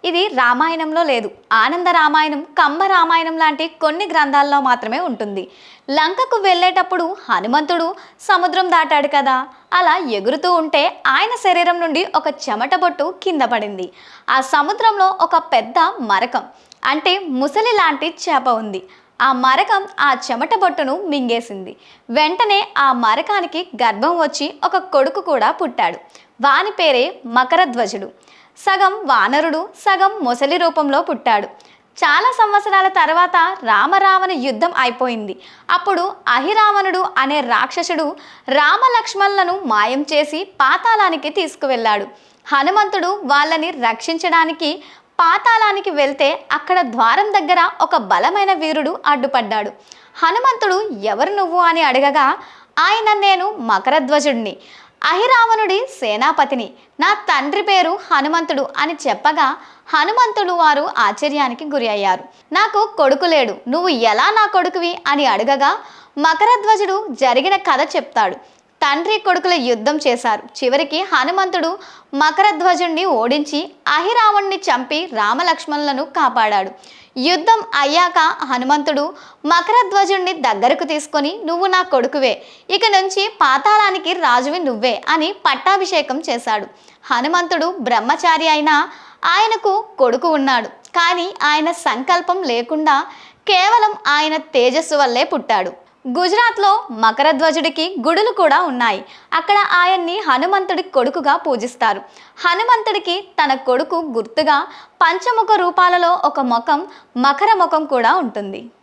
ఇది రామాయణంలో లేదు. ఆనంద రామాయణం, కంబ రామాయణం లాంటి కొన్ని గ్రంథాల్లో మాత్రమే ఉంటుంది. లంకకు వెళ్ళేటప్పుడు హనుమంతుడు సముద్రం దాటాడు కదా, అలా ఎగురుతూ ఉంటే ఆయన శరీరం నుండి ఒక చెమట బొట్టు కింద పడింది. ఆ సముద్రంలో ఒక పెద్ద మరకం అంటే ముసలి లాంటి చేప ఉంది. ఆ మరకం ఆ చెమట బొట్టును మింగేసింది. వెంటనే ఆ మరకానికి గర్భం వచ్చి ఒక కొడుకు కూడా పుట్టాడు. వాని పేరే మకరధ్వజుడు. సగం వానరుడు, సగం మొసలి రూపంలో పుట్టాడు. చాలా సంవత్సరాల తర్వాత రామరావణ యుద్ధం అయిపోయింది. అప్పుడు అహిరావణుడు అనే రాక్షసుడు రామలక్ష్మణులను మాయం చేసి పాతాళానికి తీసుకువెళ్ళాడు. హనుమంతుడు వాళ్ళని రక్షించడానికి పాతాళానికి వెళ్తే అక్కడ ద్వారం దగ్గర ఒక బలమైన వీరుడు అడ్డుపడ్డాడు. హనుమంతుడు ఎవరు నువ్వు అని అడగగా, ఆయన నేను మకరధ్వజుడిని, అహిరావణుడి సేనాపతిని, నా తండ్రి పేరు హనుమంతుడు అని చెప్పగా హనుమంతుడు వారు ఆశ్చర్యానికి గురి అయ్యారు. నాకు కొడుకు లేడు, నువ్వు ఎలా నా కొడుకువి అని అడగగా మకరధ్వజుడు జరిగిన కథ చెప్తాడు. తండ్రి కొడుకుల యుద్ధం చేశారు. చివరికి హనుమంతుడు మకరధ్వజుణ్ణి ఓడించి అహిరావణ్ణి చంపి రామలక్ష్మణులను కాపాడాడు. యుద్ధం అయ్యాక హనుమంతుడు మకరధ్వజుణ్ణి దగ్గరకు తీసుకొని, నువ్వు నా కొడుకువే, ఇక నుంచి పాతాళానికి రాజువి నువ్వే అని పట్టాభిషేకం చేశాడు. హనుమంతుడు బ్రహ్మచారి అయినా ఆయనకు కొడుకు ఉన్నాడు. కానీ ఆయన సంకల్పం లేకుండా కేవలం ఆయన తేజస్సు వల్లే పుట్టాడు. గుజరాత్లో మకరధ్వజుడికి గుడులు కూడా ఉన్నాయి. అక్కడ ఆయన్ని హనుమంతుడి కొడుకుగా పూజిస్తారు. హనుమంతుడికి తన కొడుకు గుర్తుగా పంచముఖ రూపాలలో ఒక ముఖం, మకర ముఖం కూడా ఉంటుంది.